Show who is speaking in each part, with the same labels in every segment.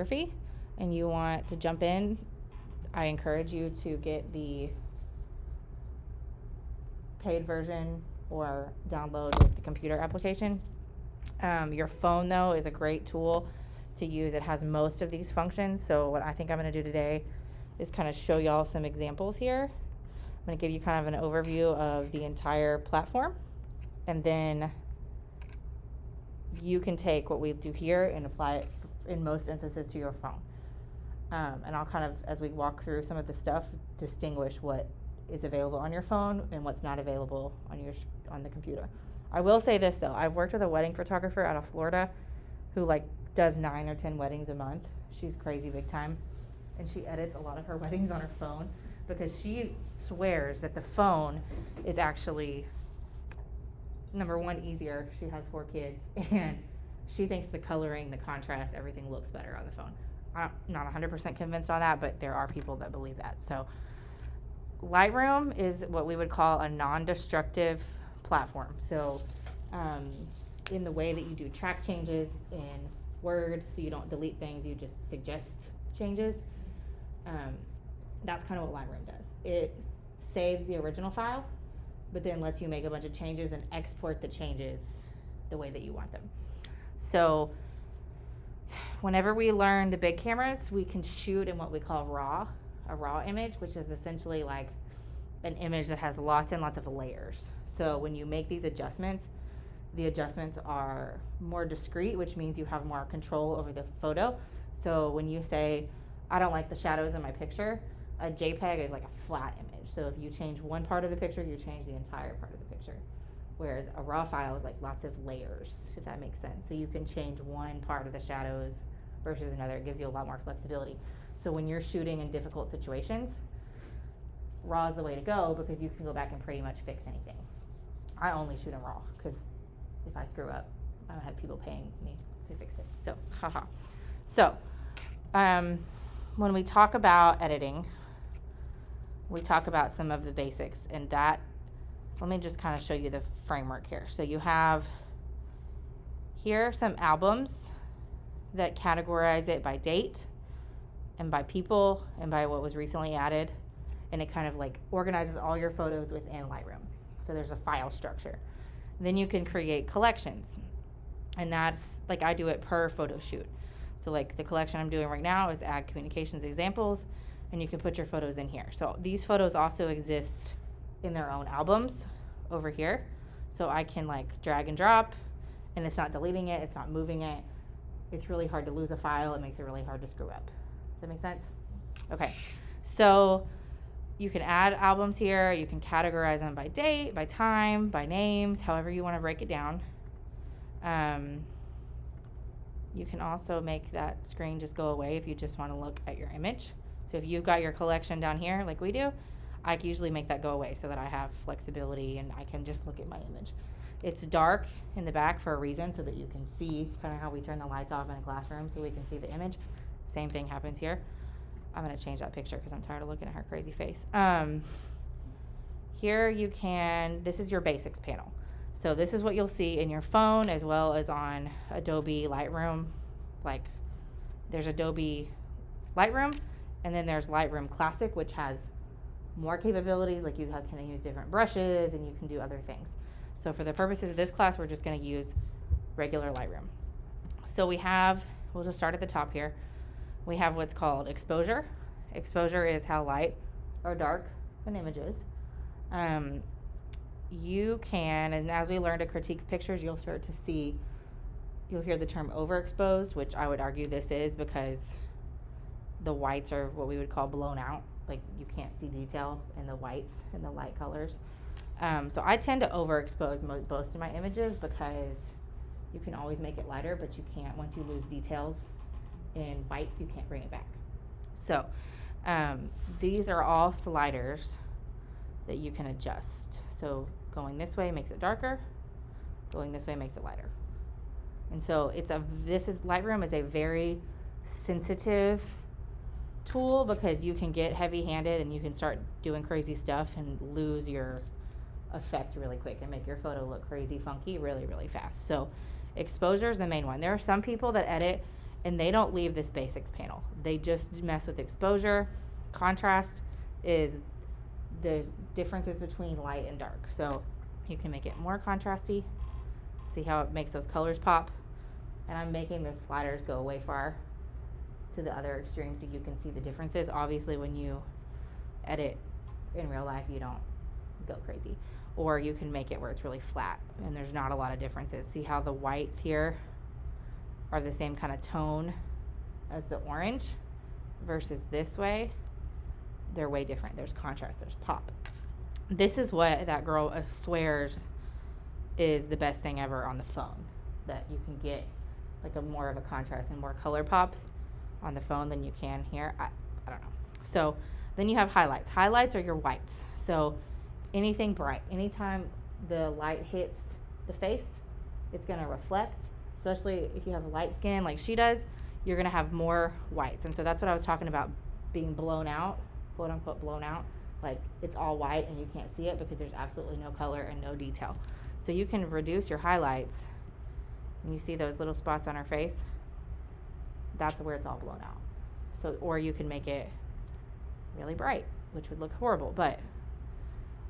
Speaker 1: photography and you want to jump in, I encourage you to get the paid version or download the computer application. Your phone, though, is a great tool to use. It has most of these functions. So what I think I'm going to do today is kind of show y'all some examples here. I'm going to give you kind of an overview of the entire platform, and then you can take what we do here and apply it in most instances to your phone. And I'll kind of, as we walk through some of the stuff, distinguish what is available on your phone and what's not available on the computer. I will say this though, I've worked with a wedding photographer out of Florida who like does 9 or 10 weddings a month. She's crazy big time, and she edits a lot of her weddings on her phone because she swears that the phone is actually, number one, easier. She has 4 kids, and she thinks the coloring, the contrast, everything looks better on the phone. I'm not 100% convinced on that, but there are people that believe that. So Lightroom is what we would call a non-destructive platform. So in the way that you do track changes in Word, so you don't delete things, you just suggest changes, that's kind of what Lightroom does. It saves the original file, but then lets you make a bunch of changes and export the changes the way that you want them. So whenever we learn the big cameras, we can shoot in what we call a raw image, which is essentially like an image that has lots and lots of layers. So when you make these adjustments, the adjustments are more discrete, which means you have more control over the photo. So when you say, I don't like the shadows in my picture, a JPEG is like a flat image. So if you change one part of the picture, you change the entire part of the picture. Whereas a raw file is like lots of layers, if that makes sense. So you can change one part of the shadows versus another. It gives you a lot more flexibility. So when you're shooting in difficult situations, raw is the way to go because you can go back and pretty much fix anything. I only shoot in raw because if I screw up, I don't have people paying me to fix it. So, haha. So, when we talk about editing, we talk about some of the basics, and that, let me just kind of show you the framework here. So you have here some albums that categorize it by date and by people and by what was recently added, and it kind of like organizes all your photos within Lightroom. So there's a file structure. Then you can create collections, and that's like I do it per photo shoot. So like the collection I'm doing right now is add communications examples, and you can put your photos in here. So these photos also exist in their own albums over here. So I can like drag and drop, and it's not deleting it, it's not moving it. It's really hard to lose a file. It makes it really hard to screw up. Does that make sense? Okay, so you can add albums here. You can categorize them by date, by time, by names, however you want to break it down. You can also make that screen just go away if you just want to look at your image. So if you've got your collection down here like we do, I can usually make that go away so that I have flexibility and I can just look at my image. It's dark in the back for a reason so that you can see kind of how we turn the lights off in a classroom so we can see the image. Same thing happens here. I'm going to change that picture because I'm tired of looking at her crazy face. Here you can, this is your basics panel. So this is what you'll see in your phone as well as on Adobe Lightroom. Like there's Adobe Lightroom, and then there's Lightroom Classic, which has more capabilities, like you can use different brushes and you can do other things. So for the purposes of this class, we're just going to use regular Lightroom. So we'll just start at the top here. We have what's called exposure. Exposure is how light or dark an image is. You can, and as we learn to critique pictures, you'll hear the term overexposed, which I would argue this is because the whites are what we would call blown out. Like you can't see detail in the whites and the light colors. So I tend to overexpose most of my images because you can always make it lighter, but you can't, once you lose details in whites, you can't bring it back. So these are all sliders that you can adjust. So going this way makes it darker, going this way makes it lighter. And so Lightroom is a very sensitive tool because you can get heavy-handed and you can start doing crazy stuff and lose your effect really quick and make your photo look crazy funky really, really fast. So exposure is the main one. There are some people that edit and they don't leave this basics panel. They just mess with exposure. Contrast is the differences between light and dark. So you can make it more contrasty. See how it makes those colors pop? And I'm making the sliders go way far to the other extreme so you can see the differences. Obviously, when you edit in real life, you don't go crazy. Or you can make it where it's really flat and there's not a lot of differences. See how the whites here are the same kind of tone as the orange versus this way? They're way different. There's contrast, there's pop. This is what that girl swears is the best thing ever on the phone, that you can get like a more of a contrast and more color pop on the phone than you can here. I don't know. So then you have highlights. Highlights are your whites. So anything bright, anytime the light hits the face, it's going to reflect, especially if you have light skin like she does, you're going to have more whites. And so that's what I was talking about, being blown out, quote unquote blown out. Like it's all white and you can't see it because there's absolutely no color and no detail. So you can reduce your highlights, and you see those little spots on her face, that's where it's all blown out. So, or you can make it really bright, which would look horrible. But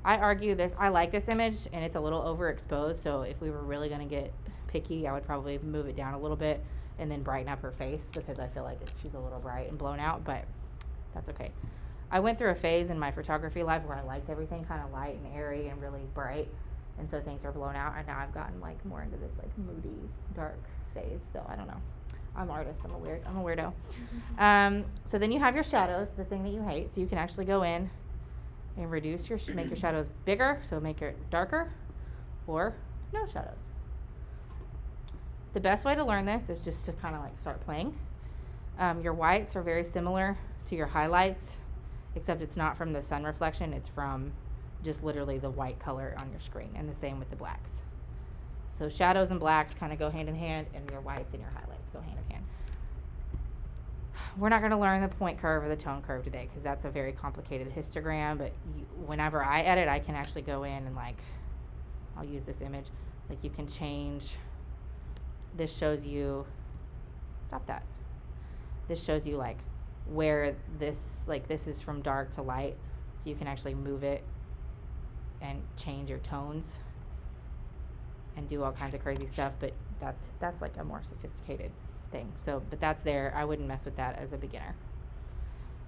Speaker 1: I argue this, I like this image and it's a little overexposed. So if we were really going to get picky, I would probably move it down a little bit and then brighten up her face, because I feel like she's a little bright and blown out, but that's okay. I went through a phase in my photography life where I liked everything kind of light and airy and really bright, and so things are blown out, and now I've gotten like more into this like moody, dark phase. So I don't know. I'm an artist. I'm a weirdo. So then you have your shadows, the thing that you hate. So you can actually go in and reduce make your shadows bigger, so make it darker, or no shadows. The best way to learn this is just to kind of like start playing. Your whites are very similar to your highlights, except it's not from the sun reflection, it's from just literally the white color on your screen, and the same with the blacks. So shadows and blacks kind of go hand in hand, and your whites and your highlights go hand in hand. We're not going to learn the point curve or the tone curve today because that's a very complicated histogram, but whenever I edit, I can actually go in and like, I'll use this image, like you can change, this shows you, stop that. This shows you like where this, like this is from dark to light, so you can actually move it and change your tones and do all kinds of crazy stuff, but that's like a more sophisticated thing. So, but that's there. I wouldn't mess with that as a beginner.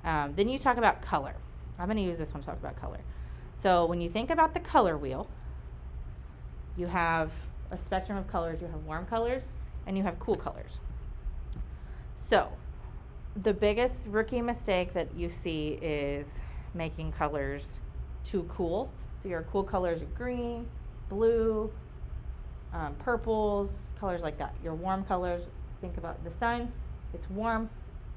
Speaker 1: Then you talk about color. I'm going to use this one to talk about color. So when you think about the color wheel, you have a spectrum of colors. You have warm colors and you have cool colors. So the biggest rookie mistake that you see is making colors too cool. So your cool colors are green, blue, purples, colors like that. Your warm colors, think about the sun, it's warm,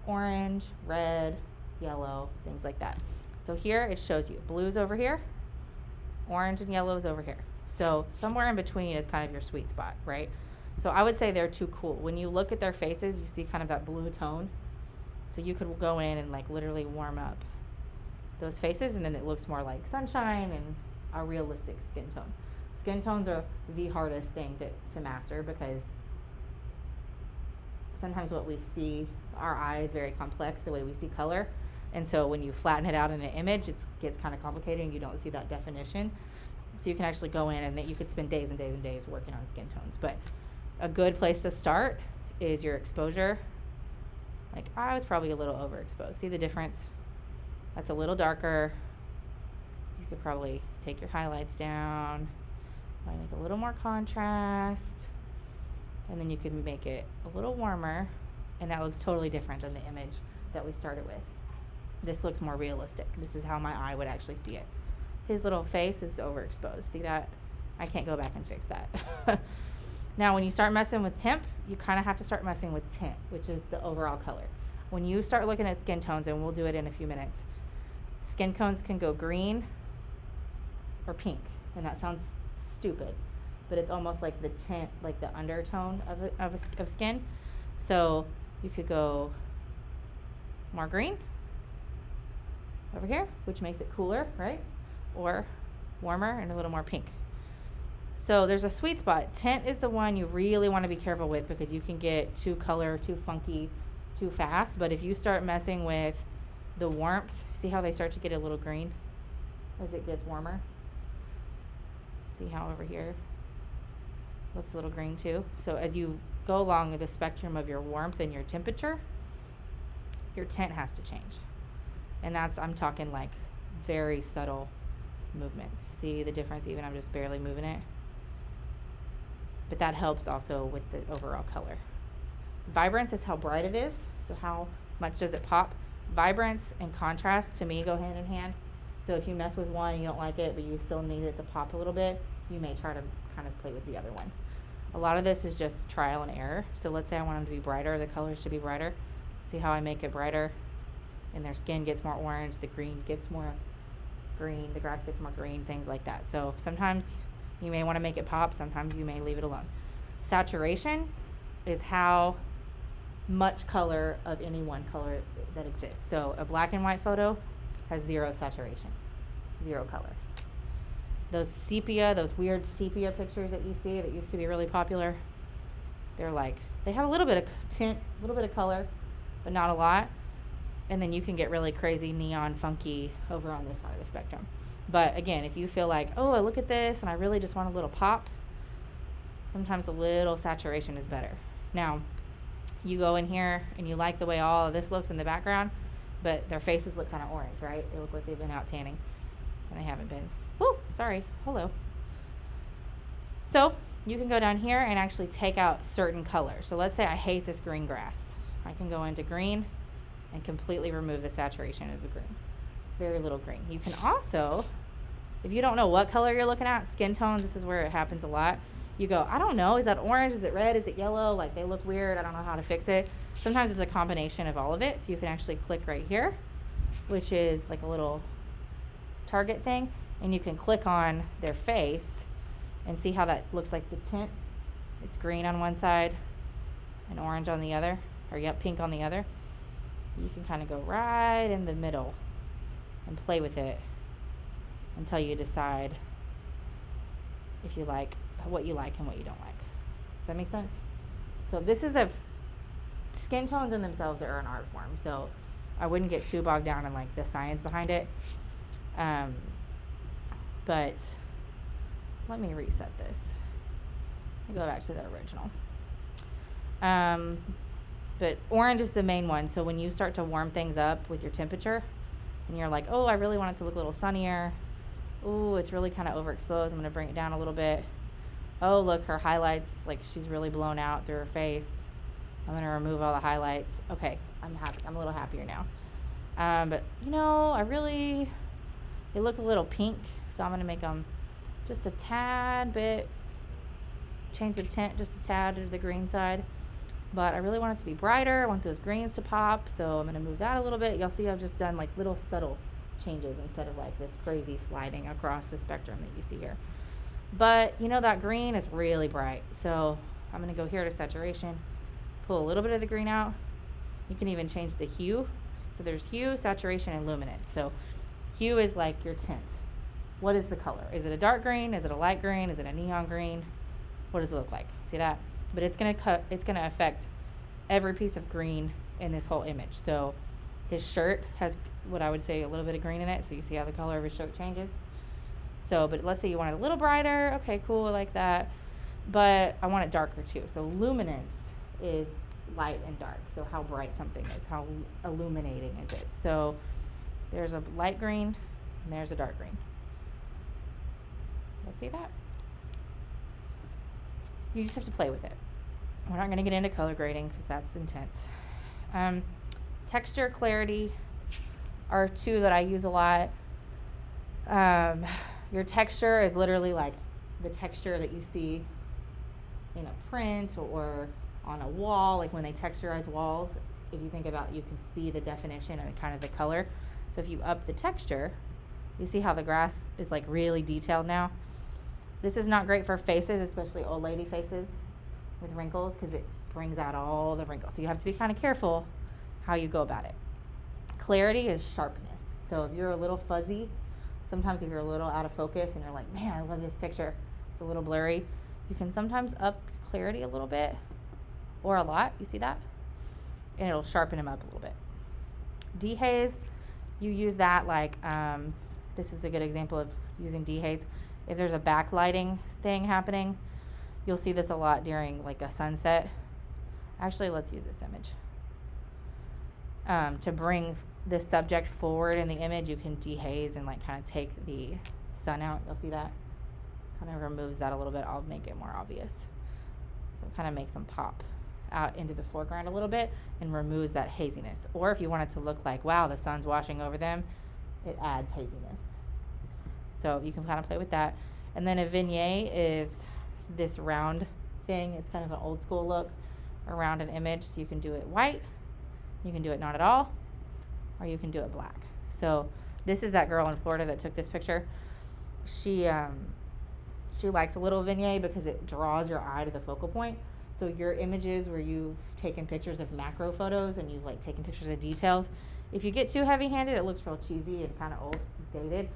Speaker 1: orange, red, yellow, things like that. So here it shows you blues over here, orange and yellows over here. So somewhere in between is kind of your sweet spot, right? So I would say they're too cool. When you look at their faces, you see kind of that blue tone. So you could go in and like literally warm up those faces, and then it looks more like sunshine and a realistic skin tone. Skin tones are the hardest thing to master, because sometimes what we see, our eye is very complex, the way we see color. And so when you flatten it out in an image, it gets kind of complicated and you don't see that definition. So you can actually go in and you could spend days and days and days working on skin tones. But a good place to start is your exposure. Like I was probably a little overexposed. See the difference? That's a little darker. You could probably take your highlights down, might make a little more contrast, and then you can make it a little warmer, and that looks totally different than the image that we started with. This looks more realistic. This is how my eye would actually see it. His little face is overexposed. See that? I can't go back and fix that. Now, when you start messing with temp, you kind of have to start messing with tint, which is the overall color. When you start looking at skin tones, and we'll do it in a few minutes, skin tones can go green or pink, and that sounds stupid, but it's almost like the tint, like the undertone of skin. So you could go more green over here, which makes it cooler, right? Or warmer and a little more pink. So there's a sweet spot. Tint is the one you really want to be careful with because you can get too color, too funky, too fast. But if you start messing with the warmth, see how they start to get a little green as it gets warmer? See how over here looks a little green too? So as you go along the spectrum of your warmth and your temperature, your tint has to change. And that's, I'm talking like very subtle movements. See the difference? Even I'm just barely moving it. But that helps also with the overall color. Vibrance is how bright it is. So how much does it pop? Vibrance and contrast to me go hand in hand. So if you mess with one, you don't like it, but you still need it to pop a little bit, you may try to kind of play with the other one. A lot of this is just trial and error. So let's say I want them to be brighter. The colors should be brighter. See how I make it brighter? And their skin gets more orange. The green gets more green. The grass gets more green, things like that. So sometimes you may want to make it pop. Sometimes you may leave it alone. Saturation is how much color of any one color that exists. So a black and white photo has zero saturation, zero color. Those sepia, those weird sepia pictures that you see that used to be really popular, they're like, they have a little bit of tint, a little bit of color, but not a lot. And then you can get really crazy neon funky over on this side of the spectrum. But again, if you feel like, oh, I look at this and I really just want a little pop, sometimes a little saturation is better. Now, you go in here and you like the way all of this looks in the background, but their faces look kind of orange, right? They look like they've been out tanning, and they haven't been. Whoo, sorry, hello. So you can go down here and actually take out certain colors. So let's say I hate this green grass. I can go into green and completely remove the saturation of the green. Very little green. You can also, if you don't know what color you're looking at, skin tones, this is where it happens a lot. You go, I don't know, is that orange, is it red, is it yellow? Like they look weird, I don't know how to fix it. Sometimes it's a combination of all of it. So you can actually click right here, which is like a little target thing. And you can click on their face and see how that looks like the tint. It's green on one side and orange on the other, or pink on the other. You can kind of go right in the middle and play with it until you decide if you like what you like and what you don't like. Does that make sense? So this is skin tones in themselves are an art form. So I wouldn't get too bogged down in like the science behind it. But let me reset this. Let me go back to the original. But orange is the main one. So when you start to warm things up with your temperature and you're like, oh, I really want it to look a little sunnier. Oh, it's really kind of overexposed. I'm going to bring it down a little bit. Oh, look, her highlights, like she's really blown out through her face. I'm going to remove all the highlights. Okay, I'm happy. I'm a little happier now. But, you know, they look a little pink. So I'm going to make them just a tad bit, change the tint just a tad to the green side. But I really want it to be brighter. I want those greens to pop. So I'm going to move that a little bit. You'll see I've just done like little subtle changes instead of like this crazy sliding across the spectrum that you see here. But you know that green is really bright. So I'm going to go here to saturation, pull a little bit of the green out. You can even change the hue. So there's hue, saturation, and luminance. So hue is like your tint. What is the color? Is it a dark green? Is it a light green? Is it a neon green? What does it look like? See that? But it's going to affect every piece of green in this whole image. So his shirt has what I would say a little bit of green in it. So you see how the color of his shirt changes. So, but let's say you want it a little brighter. Okay, cool, I like that. But I want it darker too. So luminance is light and dark. So how bright something is, how illuminating is it. So there's a light green and there's a dark green. You'll see that? You just have to play with it. We're not going to get into color grading because that's intense. Texture, clarity are two that I use a lot. Your texture is literally like the texture that you see in a print or on a wall, like when they texturize walls. If you think about, you can see the definition and kind of the color. So if you up the texture, you see how the grass is like really detailed now. This is not great for faces, especially old lady faces with wrinkles, because it brings out all the wrinkles. So you have to be kind of careful how you go about it. Clarity is sharpness. So if you're a little fuzzy, sometimes if you're a little out of focus and you're like, man, I love this picture, It's a little blurry. You can sometimes up clarity a little bit or a lot. You see that? And it'll sharpen them up a little bit. Dehaze, you use that like, this is a good example of using dehaze. If there's a backlighting thing happening, you'll see this a lot during like a sunset. Actually, let's use this image. To bring the subject forward in the image, you can dehaze and like kind of take the sun out. You'll see that? Kind of removes that a little bit. I'll make it more obvious. So it kind of makes them pop out into the foreground a little bit and removes that haziness. Or if you want it to look like, wow, the sun's washing over them, it adds haziness. So you can kind of play with that. And then a vignette is this round thing. It's kind of an old school look around an image. So you can do it white, you can do it not at all, or you can do it black. So this is that girl in Florida that took this picture. She likes a little vignette because it draws your eye to the focal point. So your images where you've taken pictures of macro photos and you've like taken pictures of details, if you get too heavy-handed, it looks real cheesy and kind of old, dated.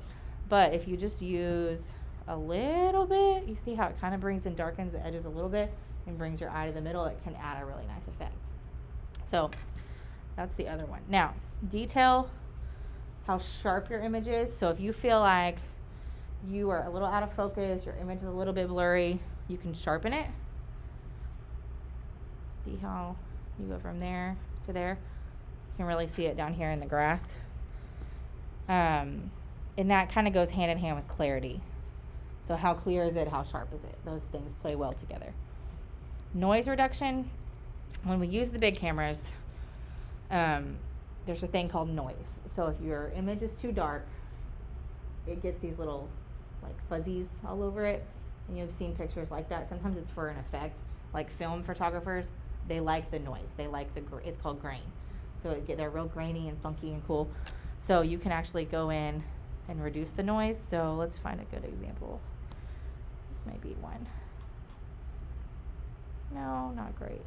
Speaker 1: But if you just use a little bit, you see how it kind of brings and darkens the edges a little bit and brings your eye to the middle, it can add a really nice effect. So that's the other one. Now, detail how sharp your image is. So if you feel like you are a little out of focus, your image is a little bit blurry, you can sharpen it. See how you go from there to there? You can really see it down here in the grass. And that kind of goes hand in hand with clarity. So how clear is it? How sharp is it? Those things play well together. Noise reduction. When we use the big cameras, there's a thing called noise. So if your image is too dark, it gets these little like fuzzies all over it. And you've seen pictures like that. Sometimes it's for an effect. Like film photographers, they like the noise. They like it's called grain. So they're real grainy and funky and cool. So you can actually go in and reduce the noise. So let's find a good example. This may be one. No, not great.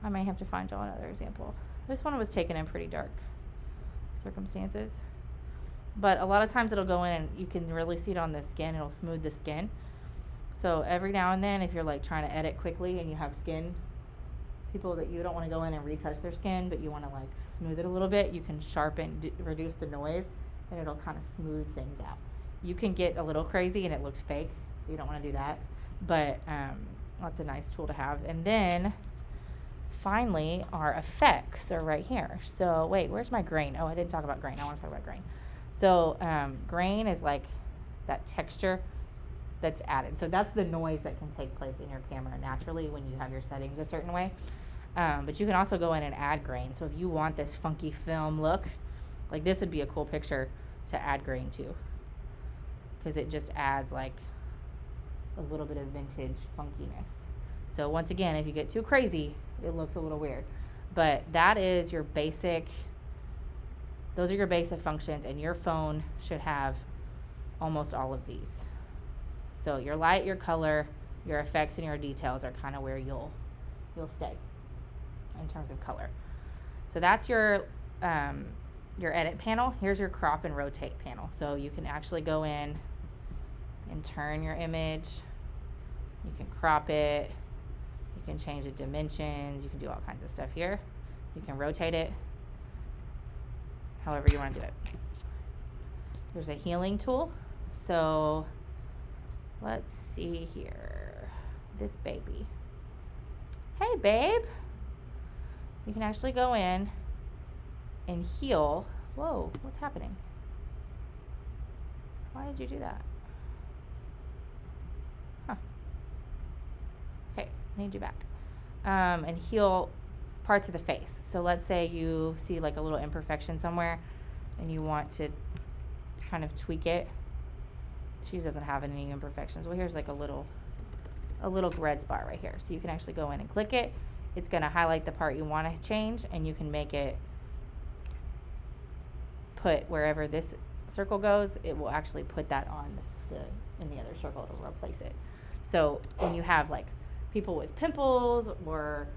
Speaker 1: I may have to find y'all another example. This one was taken in pretty dark circumstances. But a lot of times it'll go in and you can really see it on the skin. It'll smooth the skin. So every now and then, if you're like trying to edit quickly and you have skin, people that you don't want to go in and retouch their skin, but you want to like smooth it a little bit, you can sharpen, reduce the noise, and it'll kind of smooth things out. You can get a little crazy and it looks fake, so you don't want to do that. But that's a nice tool to have. And then finally, our effects are right here. So wait, where's my grain? Oh, I didn't talk about grain. I want to talk about grain. So grain is like that texture that's added. So that's the noise that can take place in your camera naturally when you have your settings a certain way. But you can also go in and add grain. So if you want this funky film look, like this would be a cool picture to add grain to, because it just adds like a little bit of vintage funkiness. So once again, if you get too crazy, it looks a little weird. But that is your basic, those are your basic functions, and your phone should have almost all of these. So your light, your color, your effects, and your details are kind of where you'll stay in terms of color. So that's your edit panel. Here's your crop and rotate panel. So you can actually go in and turn your image. You can crop it. You can change the dimensions. You can do all kinds of stuff here. You can rotate it however you want to do it. There's a healing tool. So let's see here. This baby. Hey, babe. You can actually go in and heal. Whoa, what's happening? Why did you do that? Huh. Okay, I need you back. And heal parts of the face. So let's say you see like a little imperfection somewhere and you want to kind of tweak it. She doesn't have any imperfections. Well, here's like a little red spot right here. So you can actually go in and click it. It's going to highlight the part you want to change, and you can make it put wherever this circle goes, it will actually put that on in the other circle to replace it. So when you have like people with pimples or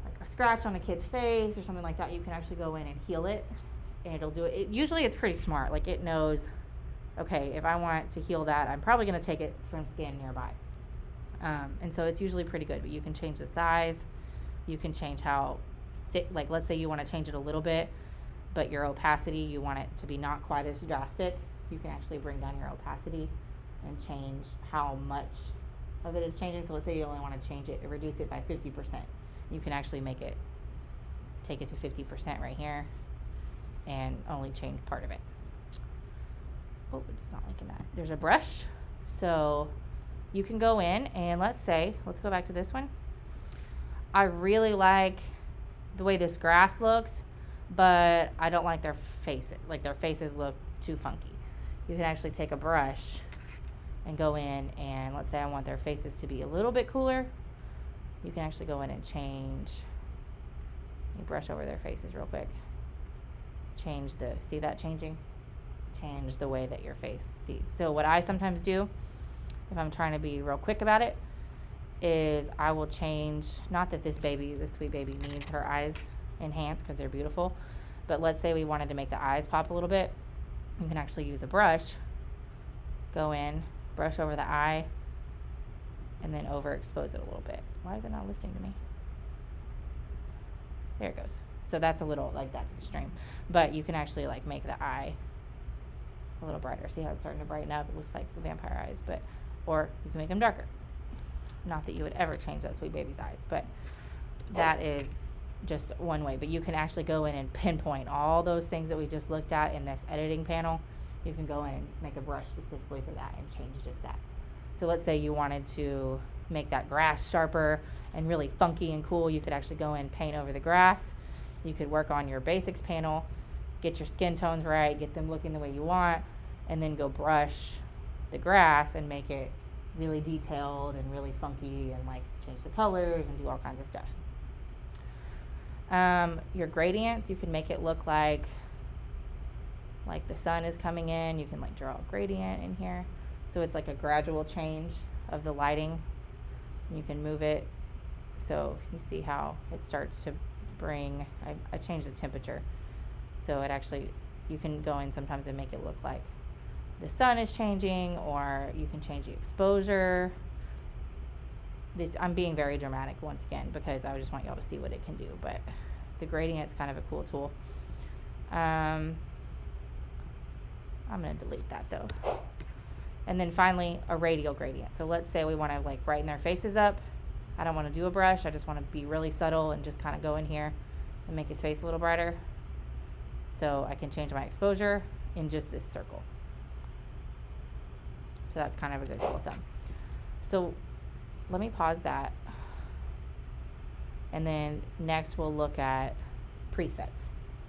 Speaker 1: like a scratch on a kid's face or something like that, you can actually go in and heal it, and it'll do it. Usually it's pretty smart. Like it knows okay, if I want to heal that, I'm probably going to take it from skin nearby. And so it's usually pretty good, but you can change the size. You can change how thick, like let's say you want to change it a little bit, but your opacity, you want it to be not quite as drastic. You can actually bring down your opacity and change how much of it is changing. So let's say you only want to change it, reduce it by 50%. You can actually take it to 50% right here and only change part of it. Oh, it's not liking that. There's a brush. So you can go in and let's go back to this one. I really like the way this grass looks, but I don't like their faces. Like their faces look too funky. You can actually take a brush and go in and let's say I want their faces to be a little bit cooler. You can actually go in and change. You brush over their faces real quick. See that changing? Change the way that your face sees. So what I sometimes do, if I'm trying to be real quick about it, is I will change, not that this sweet baby needs her eyes enhanced because they're beautiful, but let's say we wanted to make the eyes pop a little bit. You can actually use a brush, go in, brush over the eye, and then overexpose it a little bit. Why is it not listening to me? There it goes. So that's a little, like that's extreme. But you can actually like make the eye a little brighter. See how it's starting to brighten up? It looks like vampire eyes, or you can make them darker. Not that you would ever change that sweet baby's eyes, but that is just one way. But you can actually go in and pinpoint all those things that we just looked at in this editing panel. You can go in and make a brush specifically for that and change just that. So let's say you wanted to make that grass sharper and really funky and cool. You could actually go in and paint over the grass. You could work on your basics panel, get your skin tones right, get them looking the way you want, and then go brush the grass and make it really detailed and really funky and like change the colors and do all kinds of stuff. Your gradients, you can make it look like the sun is coming in. You can like draw a gradient in here. So it's like a gradual change of the lighting. You can move it so you see how it starts to bring, I changed the temperature. So it actually, you can go in sometimes and make it look like the sun is changing, or you can change the exposure. I'm being very dramatic once again because I just want y'all to see what it can do, but the gradient's kind of a cool tool. I'm going to delete that though. And then finally, a radial gradient. So let's say we want to like brighten their faces up. I don't want to do a brush. I just want to be really subtle and just kind of go in here and make his face a little brighter. So I can change my exposure in just this circle. So that's kind of a good rule of thumb. So let me pause that. And then next we'll look at presets.